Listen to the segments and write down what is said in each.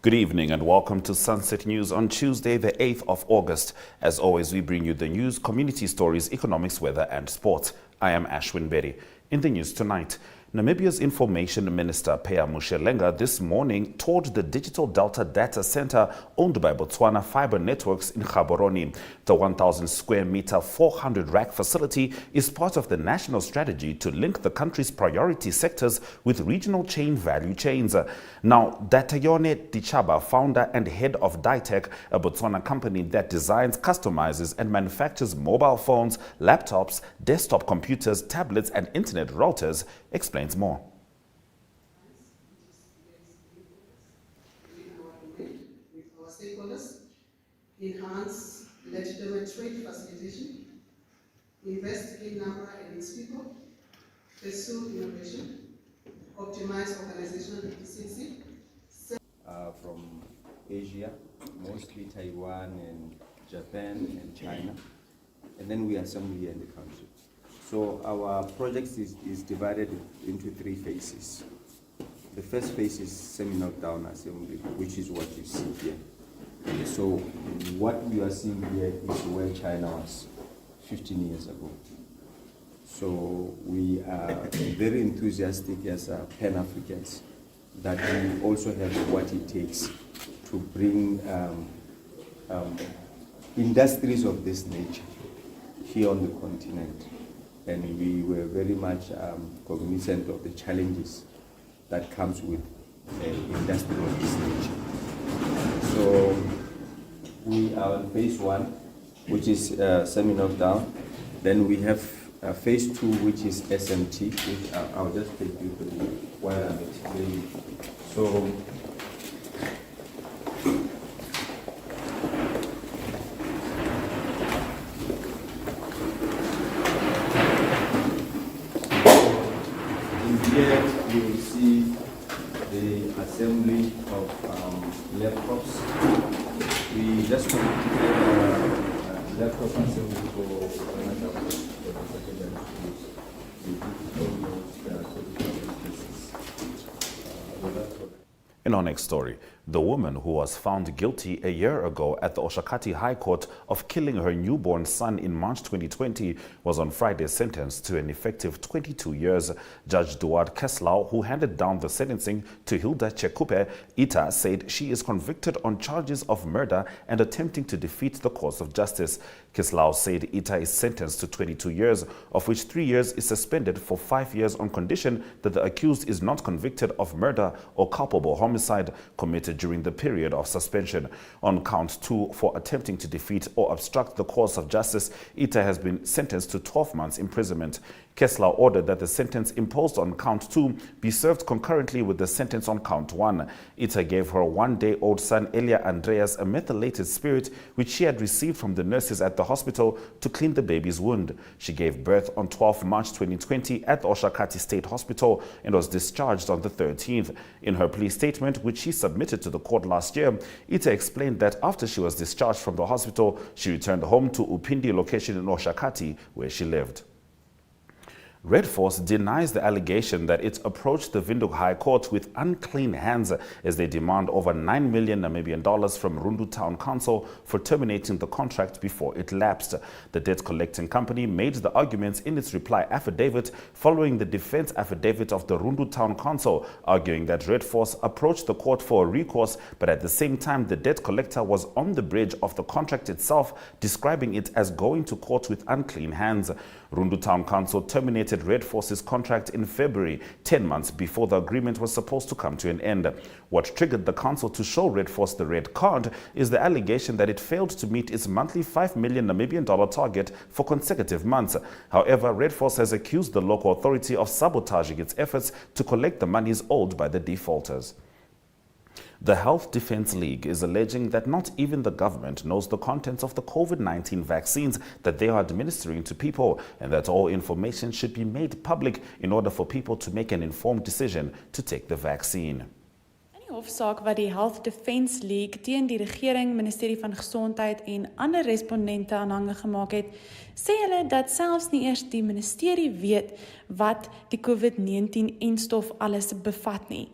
Good evening and welcome to Sunset News on Tuesday, the 8th of August. As always, we bring you the news, community stories, economics, weather and sports. I am Ashwin Berry. In the news tonight, Namibia's Information Minister Phea Moshelenga this morning toured the Digital Delta Data Center owned by Botswana Fiber Networks in Gaborone. The 1,000 square meter 400 rack facility is part of the national strategy to link the country's priority sectors with regional chain value chains. Now, Datayone Dichaba, founder and head of Ditech, a Botswana company that designs, customizes and manufactures mobile phones, laptops, desktop computers, tablets and internet routers, explains more. With our stakeholders, enhance legitimate trade facilitation, invest in number and its people, pursue innovation, optimize organizational efficiency. From Asia, mostly Taiwan and Japan and China, and then we assemble here in the country. So our project is divided into 3 phases. The first phase is semi-knockdown assembly, which is what you see here. So what you are seeing here is where China was 15 years ago. So we are very enthusiastic as Pan-Africans that we also have what it takes to bring industries of this nature here on the continent. And we were very much cognizant of the challenges that comes with industry of this nature. So we are on phase 1, which is semi-knockdown. Then we have phase 2, which is SMT, which I'll just take you through while I'm explaining. So here you will see the assembly of laptops. We just completed laptop assembly for another secondary schools. We did In our next story, the woman who was found guilty a year ago at the Oshakati High Court of killing her newborn son in March 2020 was on Friday sentenced to an effective 22 years. Judge Duard Keslau, who handed down the sentencing to Hilda Chekupe Ita, said she is convicted on charges of murder and attempting to defeat the course of justice. Keslau said Ita is sentenced to 22 years, of which 3 years is suspended for 5 years on condition that the accused is not convicted of murder or culpable homicide committed during the period of suspension. On count 2 for attempting to defeat or obstruct the course of justice, Ita has been sentenced to 12 months imprisonment. Keslau ordered that the sentence imposed on count 2 be served concurrently with the sentence on count 1. Ita gave her 1-day-old son Elia Andreas a methylated spirit which she had received from the nurses at the hospital to clean the baby's wound. She gave birth on 12 March 2020 at the Oshakati State Hospital and was discharged on the 13th. In her plea statement, which she submitted to the court last year, Ita explained that after she was discharged from the hospital, she returned home to Upindi location in Oshakati, where she lived. Red Force denies the allegation that it approached the Windhoek High Court with unclean hands as they demand over 9 million Namibian dollars from Rundu Town Council for terminating the contract before it lapsed. The debt collecting company made the arguments in its reply affidavit following the defense affidavit of the Rundu Town Council, arguing that Red Force approached the court for a recourse, but at the same time the debt collector was on the bridge of the contract itself, describing it as going to court with unclean hands. Rundu Town Council terminated Red Force's contract in February, 10 months before the agreement was supposed to come to an end. What triggered the council to show Red Force the red card is the allegation that it failed to meet its monthly 5 million Namibian dollar target for consecutive months. However, Red Force has accused the local authority of sabotaging its efforts to collect the monies owed by the defaulters. The Health Defence League is alleging that not even the government knows the contents of the COVID-19 vaccines that they are administering to people, and that all information should be made public in order for people to make an informed decision to take the vaccine. In die hofsaak wat die Health Defence League teen die regering, Ministerie van Gesondheid en ander respondente aanhange gemaak het, sê hulle dat selfs nie eers die ministerie weet wat die COVID-19 enstof alles bevat nie.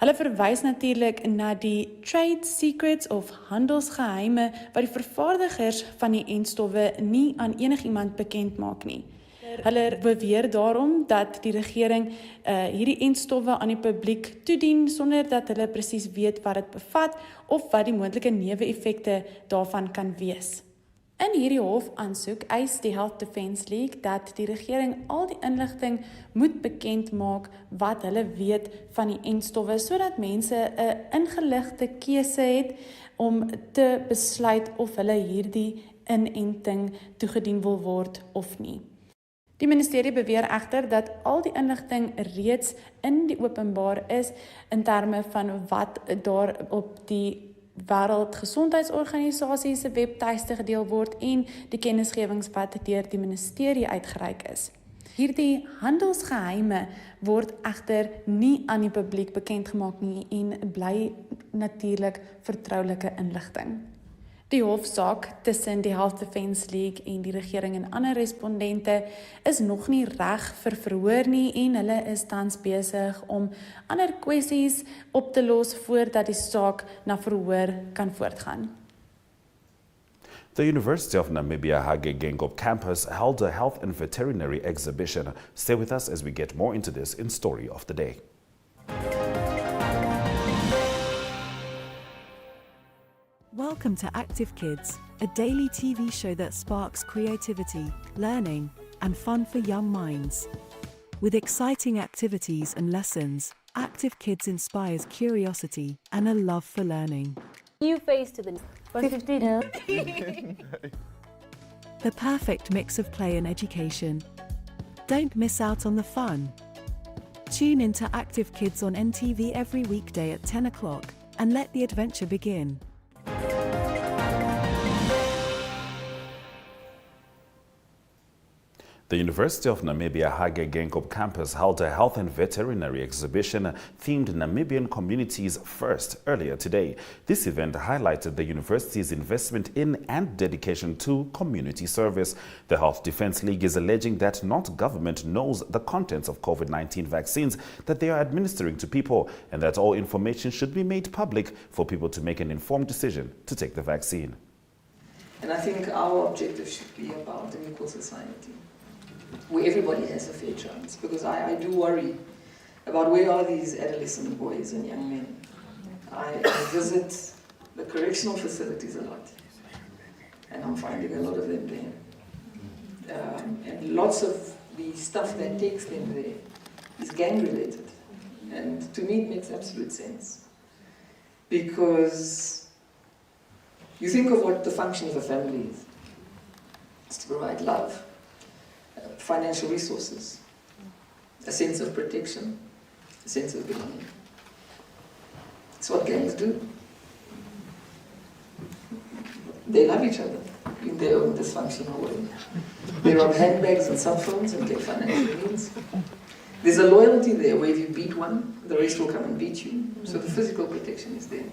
Hulle verwys natuurlik na die trade secrets of handelsgeheime wat die vervaardigers van die entstowwe nie aan enigiemand bekend maak nie. Hulle beweer daarom dat die regering hierdie entstowwe aan die publiek toedien sonder dat hulle presies weet wat dit bevat of wat die moontlike neeweffekte daarvan kan wees. In hierdie hofaansoek eis die Health Defence League dat die regering al die inligting moet bekend maak wat hulle weet van die entstowwe sodat mense 'n ingeligte keuse het om te besluit of hulle hierdie inenting toegedien wil word of nie. Die ministerie beweer egter dat al die inligting reeds in die openbaar is in terme van wat daar op die Wêreldgesondheidsorganisasie se webtuiste gedeel word en die kennisgewings wat deur die ministerie uitgereik is. Hierdie handelsgeheime word egter nie aan die publiek bekend gemaak nie en bly natuurlik vertroulike inligting. Die hofsaak tussen die Health Defence League en die regering en ander respondente is nog nie reg vir verhoor nie en hulle is tans besig om ander kwessies op te los voordat die saak na verhoor kan voortgaan. The University of Namibia Hage Geingob campus held a health and veterinary exhibition. Stay with us as we get more into this in Story of the Day. Welcome to Active Kids, a daily TV show that sparks creativity, learning, and fun for young minds. With exciting activities and lessons, Active Kids inspires curiosity and a love for learning. New face to the 15. The perfect mix of play and education. Don't miss out on the fun. Tune into Active Kids on NTV every weekday at 10 o'clock and let the adventure begin. The University of Namibia Hage Geingob campus held a health and veterinary exhibition themed Namibian Communities First earlier today. This event highlighted the university's investment in and dedication to community service. The Health Defence League is alleging that not government knows the contents of COVID-19 vaccines that they are administering to people and that all information should be made public for people to make an informed decision to take the vaccine. And I think our objective should be about an equal society, where everybody has a fair chance, because I do worry about where are these adolescent boys and young men. I visit the correctional facilities a lot, and I'm finding a lot of them there. And lots of the stuff that takes them there is gang-related, and to me it makes absolute sense, because you think of what the function of a family is. It's to provide love, financial resources, a sense of protection, a sense of belonging. It's what gangs do. They love each other in their own dysfunctional way. They rob handbags and cell phones and get financial means. There's a loyalty there where if you beat one, the rest will come and beat you. So the physical protection is there.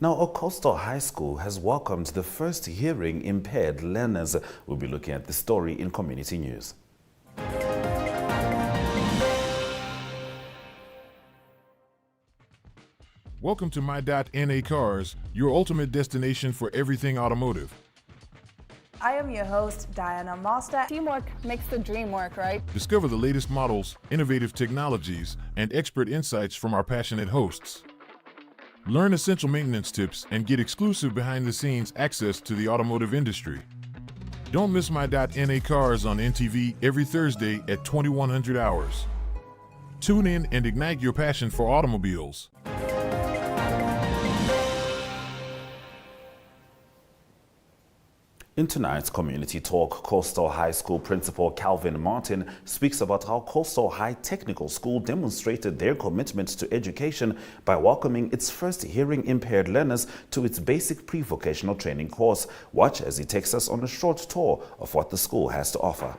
Now, Coastal High School has welcomed the first hearing impaired learners. We'll be looking at the story in Community News. Welcome to My.NA Cars, your ultimate destination for everything automotive. I am your host, Diana Master. Teamwork makes the dream work, right? Discover the latest models, innovative technologies, and expert insights from our passionate hosts. Learn essential maintenance tips and get exclusive behind-the-scenes access to the automotive industry. Don't miss My.NA Cars on NTV every Thursday at 2100 hours. Tune in and ignite your passion for automobiles. In tonight's Community Talk, Coastal High School Principal Calvin Martin speaks about how Coastal High Technical School demonstrated their commitment to education by welcoming its first hearing-impaired learners to its basic pre-vocational training course. Watch as he takes us on a short tour of what the school has to offer.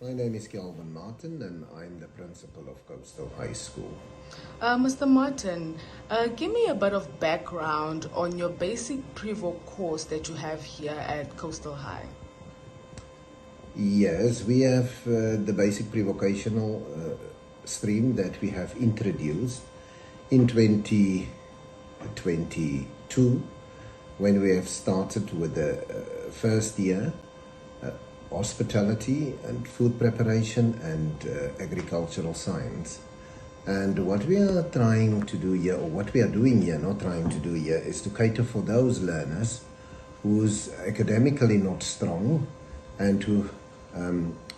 My name is Calvin Martin and I'm the principal of Coastal High School. Mr. Martin, give me a bit of background on your basic pre-voc course that you have here at Coastal High. Yes, we have the basic pre-vocational stream that we have introduced in 2022 when we have started with the first year hospitality and food preparation and agricultural science. And what we are trying to do here, or what we are doing here, not trying to do here, is to cater for those learners who's academically not strong and who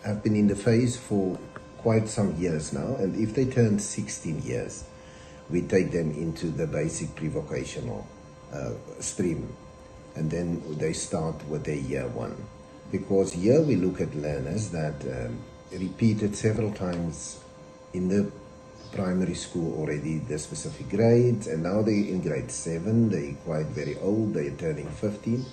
have been in the phase for quite some years now. And if they turn 16 years, we take them into the basic pre-vocational stream. And then they start with their year one. Because here we look at learners that repeated several times in the primary school already the specific grades, and now they're in grade 7, they're quite very old, they're turning 15.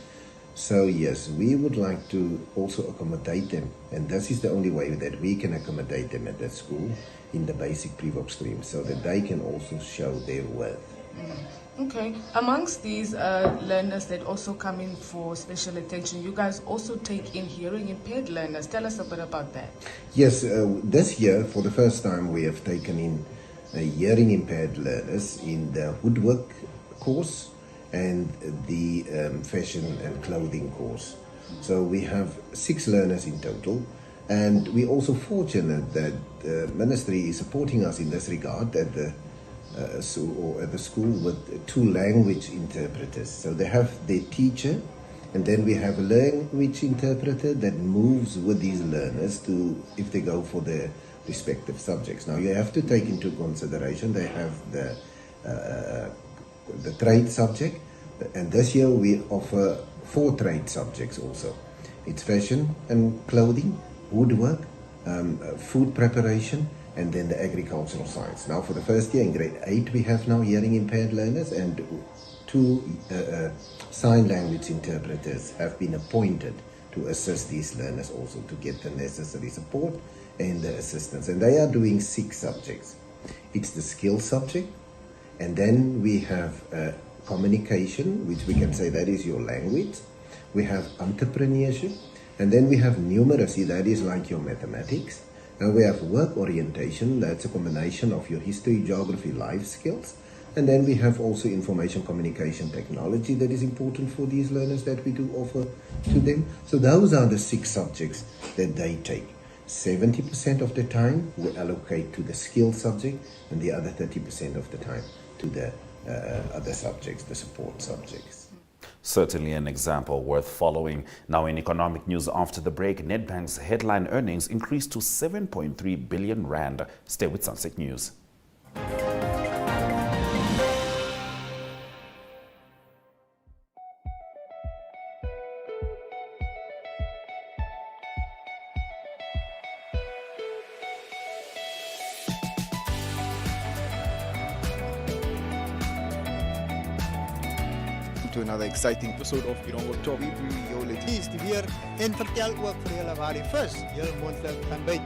So yes, we would like to also accommodate them, and this is the only way that we can accommodate them at that school in the basic pre-voc stream, so that they can also show their worth. Okay. Amongst these learners that also come in for special attention, you guys also take in hearing impaired learners. Tell us a bit about that. Yes, this year, for the first time, we have taken in hearing impaired learners in the woodwork course and the fashion and clothing course. So we have 6 learners in total, and we're also fortunate that the ministry is supporting us in this regard at the school with 2 language interpreters. So they have their teacher, and then we have a language interpreter that moves with these learners to, if they go for their respective subjects. Now you have to take into consideration they have the trade subject, and this year we offer 4 trade subjects also. It's fashion and clothing, woodwork, food preparation, and then the agricultural science. Now for the first year in grade 8 we have now hearing impaired learners, and 2 sign language interpreters have been appointed to assist these learners also to get the necessary support and the assistance. And they are doing 6 subjects. It's the skill subject, and then we have communication, which we can say that is your language. We have entrepreneurship, and then we have numeracy, that is like your mathematics. And we have work orientation, that's a combination of your history, geography, life skills. And then we have also information communication technology that is important for these learners that we do offer to them. So those are the 6 subjects that they take. 70% of the time we allocate to the skill subject, and the other 30% of the time to the other subjects, the support subjects. Certainly an example worth following. Now in economic news after the break, Nedbank's headline earnings increased to 7.3 billion rand. Stay with Sunset News. To another exciting episode of Hierdie Toby Violet. Is die weer en vertel ook vir julle waar die vis heel moontlik kan byt.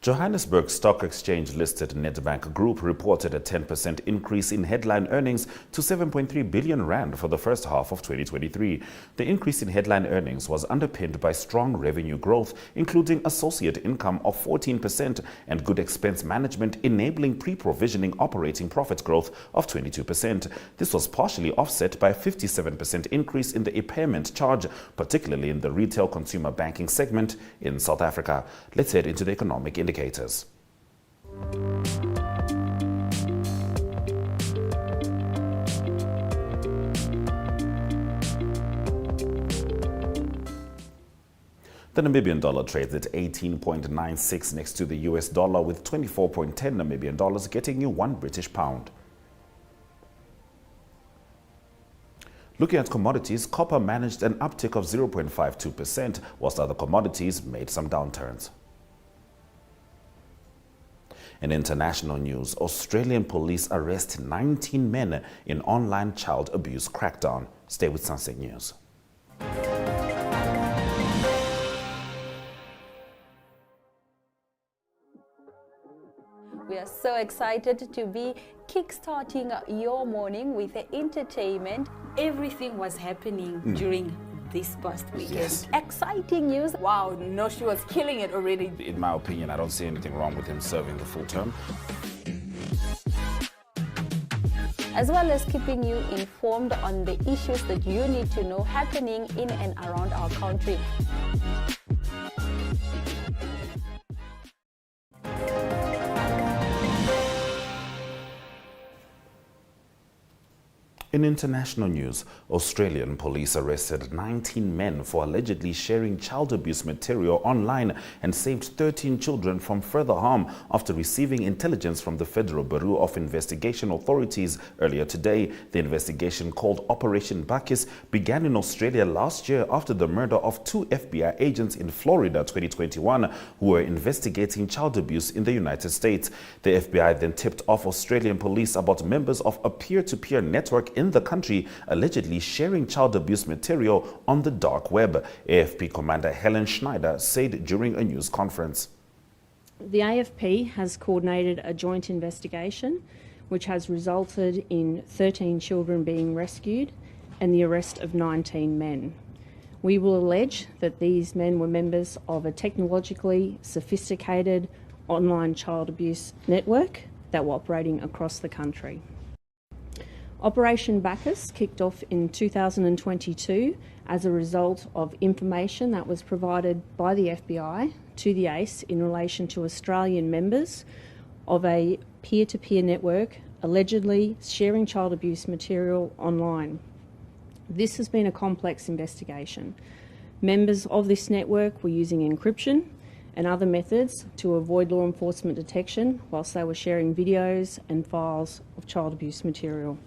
Johannesburg Stock Exchange listed Nedbank Group reported a 10% increase in headline earnings to 7.3 billion rand for the first half of 2023. The increase in headline earnings was underpinned by strong revenue growth, including associate income of 14% and good expense management, enabling pre-provisioning operating profit growth of 22%. This was partially offset by a 57% increase in the impairment charge, particularly in the retail consumer banking segment in South Africa. Let's head into the economic indicators. The Namibian dollar trades at 18.96 next to the US dollar, with 24.10 Namibian dollars getting you 1 British pound. Looking at commodities, copper managed an uptick of 0.52%, whilst other commodities made some downturns. In international news, Australian police arrest 19 men in online child abuse crackdown. Stay with Sunset News. We are so excited to be kickstarting your morning with entertainment. Everything was happening during this past weekend. Yes. Exciting news. Wow, no, she was killing it already. In my opinion, I don't see anything wrong with him serving the full term. As well as keeping you informed on the issues that you need to know happening in and around our country. In international news, Australian police arrested 19 men for allegedly sharing child abuse material online and saved 13 children from further harm after receiving intelligence from the Federal Bureau of Investigation authorities earlier today. The investigation, called Operation Bacchus, began in Australia last year after the murder of 2 FBI agents in Florida 2021 who were investigating child abuse in the United States. The FBI then tipped off Australian police about members of a peer-to-peer network in the country allegedly sharing child abuse material on the dark web. AFP Commander Helen Schneider said during a news conference. The AFP has coordinated a joint investigation which has resulted in 13 children being rescued and the arrest of 19 men. We will allege that these men were members of a technologically sophisticated online child abuse network that were operating across the country. Operation Bacchus kicked off in 2022 as a result of information that was provided by the FBI to the ACE in relation to Australian members of a peer-to-peer network allegedly sharing child abuse material online. This has been a complex investigation. Members of this network were using encryption and other methods to avoid law enforcement detection whilst they were sharing videos and files of child abuse material.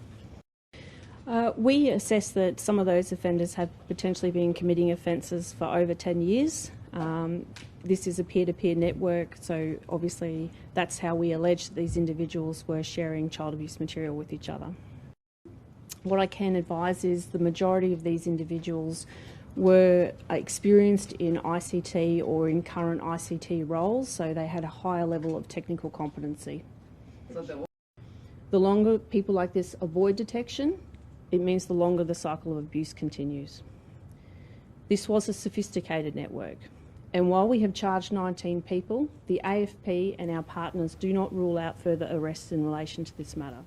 We assess that some of those offenders have potentially been committing offences for over 10 years. This is a peer-to-peer network, so obviously that's how we allege that these individuals were sharing child abuse material with each other. What I can advise is the majority of these individuals were experienced in ICT or in current ICT roles, so they had a higher level of technical competency. The longer people like this avoid detection, it means the longer the cycle of abuse continues. This was a sophisticated network, and while we have charged 19 people, the AFP and our partners do not rule out further arrests in relation to this matter.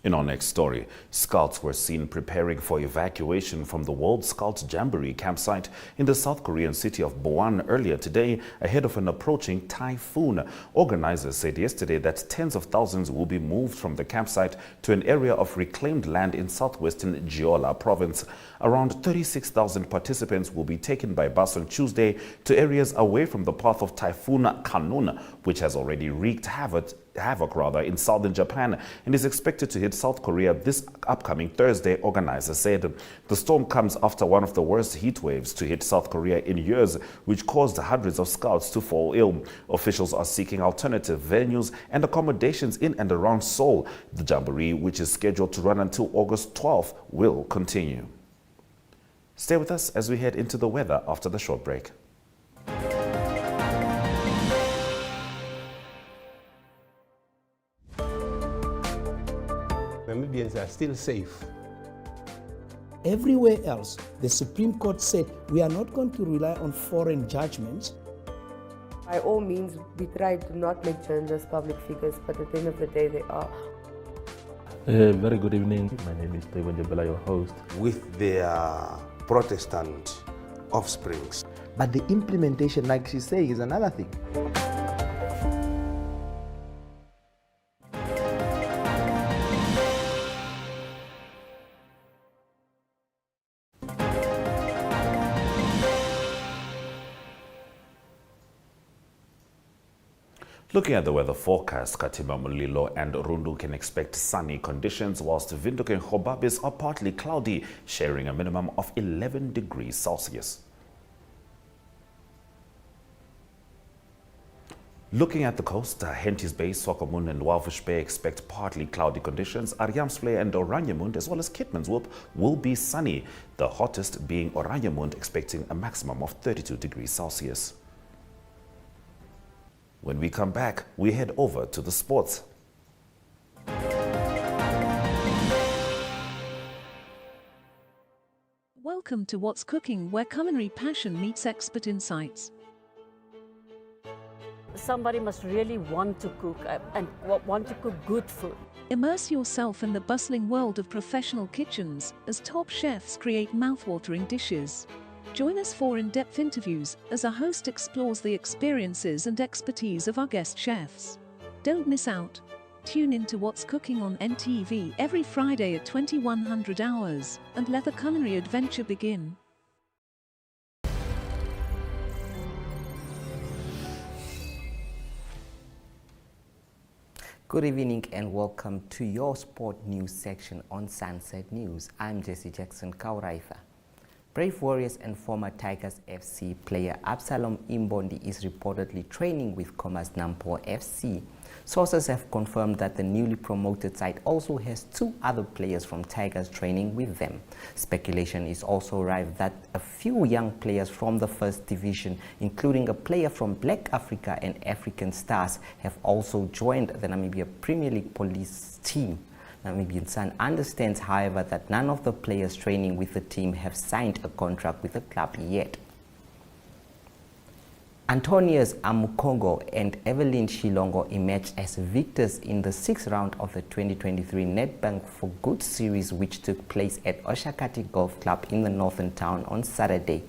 In our next story, scouts were seen preparing for evacuation from the World Scout Jamboree campsite in the South Korean city of Boan earlier today ahead of an approaching typhoon. Organizers said yesterday that tens of thousands will be moved from the campsite to an area of reclaimed land in southwestern Jeolla province. Around 36,000 participants will be taken by bus on Tuesday to areas away from the path of Typhoon Kanun, which has already wreaked havoc in southern Japan and is expected to hit South Korea this upcoming Thursday, organizers said. The storm comes after one of the worst heat waves to hit South Korea in years, which caused hundreds of scouts to fall ill. Officials are seeking alternative venues and accommodations in and around Seoul. The Jamboree, which is scheduled to run until August 12th, will continue. Stay with us as we head into the weather after the short break. Namibians are still safe. Everywhere else, the Supreme Court said we are not going to rely on foreign judgments. By all means, we try to not make journalists public figures, but at the end of the day, they are. Very good evening. My name is Tewan Jabala, your host. With their Protestant offsprings. But the implementation, like she says, is another thing. Looking at the weather forecast, Katiba, Mulilo and Rundu can expect sunny conditions, whilst Windhoek and Gobabis are partly cloudy, sharing a minimum of 11 degrees Celsius. Looking at the coast, Henties Bay, Swakopmund and Walvish Bay expect partly cloudy conditions. Ariamsvlei and Oranjemund as well as Keetmanshoop will be sunny, the hottest being Oranjemund, expecting a maximum of 32 degrees Celsius. When we come back, we head over to the sports. Welcome to What's Cooking, where culinary passion meets expert insights. Somebody must really want to cook and want to cook good food. Immerse yourself in the bustling world of professional kitchens as top chefs create mouthwatering dishes. Join us for in-depth interviews as our host explores the experiences and expertise of our guest chefs. Don't miss out. Tune in to What's Cooking on NTV every Friday at 2100 hours and let the culinary adventure begin. Good evening and welcome to your sport news section on Sunset News. I'm Jesse Jackson Kauraifa. Brave Warriors and former Tigers FC player Absalom Imbondi is reportedly training with Commerce Nampo FC. Sources have confirmed that the newly promoted side also has 2 other players from Tigers training with them. Speculation is also rife that a few young players from the First Division, including a player from Black Africa and African Stars, have also joined the Namibia Premier League police team. Namibian Sun understands, however, that none of the players training with the team have signed a contract with the club yet. Antonius Amukongo and Evelyn Shilongo emerged as victors in the 6th round of the 2023 Nedbank for Good Series, which took place at Oshakati Golf Club in the northern town on Saturday.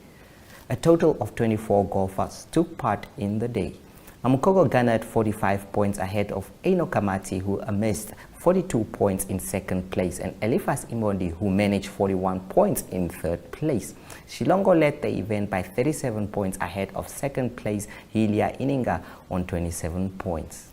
A total of 24 golfers took part in the day. Amukongo garnered 45 points ahead of Eino Kamati, who amassed 42 points in 2nd place, and Eliphas Imbondi, who managed 41 points in 3rd place. Shilongo led the event by 37 points ahead of 2nd place Hilia Ininga on 27 points.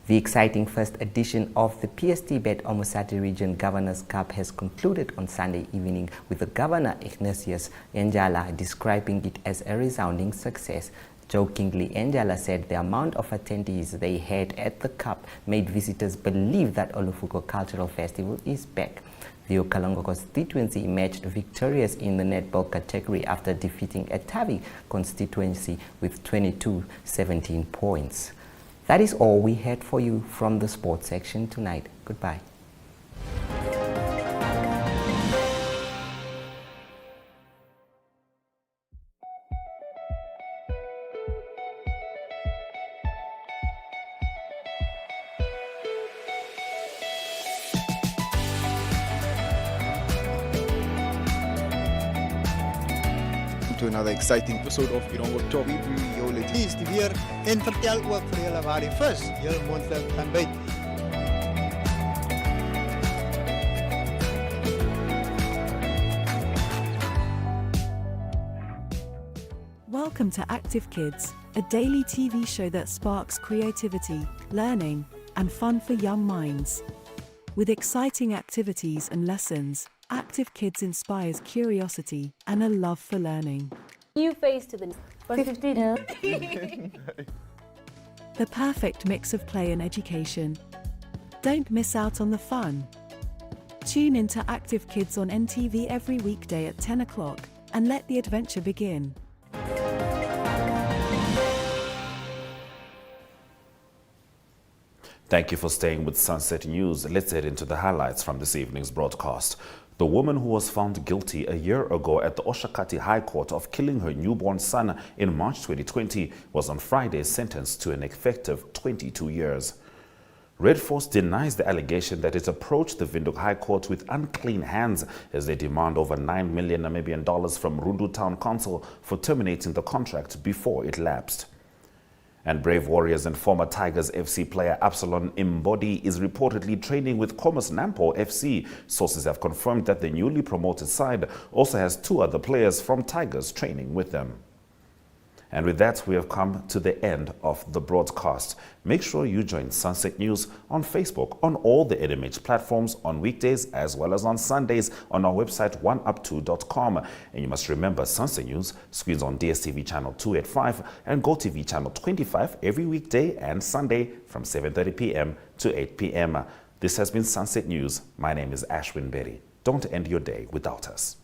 The exciting first edition of the PST-Bet Omusati Region Governors Cup has concluded on Sunday evening, with the Governor Ignatius Enjala describing it as a resounding success. Jokingly, Enjala said the amount of attendees they had at the Cup made visitors believe that Olufuko Cultural Festival is back. The Okalongo constituency emerged victorious in the netball category after defeating Etavi constituency with 22-17 points. That is all we had for you from the sports section tonight. Goodbye. To another exciting episode of Irongo Toby. Is die weer en vertel ook vir julle waar die vis heel moontlik gaan byt. Welcome to Active Kids, a daily TV show that sparks creativity, learning, and fun for young minds. With exciting activities and lessons, Active Kids inspires curiosity and a love for learning. New face to the 15. The perfect mix of play and education. Don't miss out on the fun. Tune into Active Kids on NTV every weekday at 10 o'clock and let the adventure begin. Thank you for staying with Sunset News. Let's head into the highlights from this evening's broadcast. The woman who was found guilty a year ago at the Oshakati High Court of killing her newborn son in March 2020 was on Friday sentenced to an effective 22 years. Red Force denies the allegation that it approached the Windhoek High Court with unclean hands as they demand over 9 million Namibian dollars from Rundu Town Council for terminating the contract before it lapsed. And Brave Warriors and former Tigers FC player Absalom Imbondi is reportedly training with Commerce Nampo FC. Sources have confirmed that the newly promoted side also has 2 other players from Tigers training with them. And with that, we have come to the end of the broadcast. Make sure you join Sunset News on Facebook, on all the NMH platforms, on weekdays as well as on Sundays on our website, oneup2.com. And you must remember, Sunset News screens on DSTV channel 285 and GoTV channel 25 every weekday and Sunday from 7:30 p.m. to 8 p.m. This has been Sunset News. My name is Ashwin Berry. Don't end your day without us.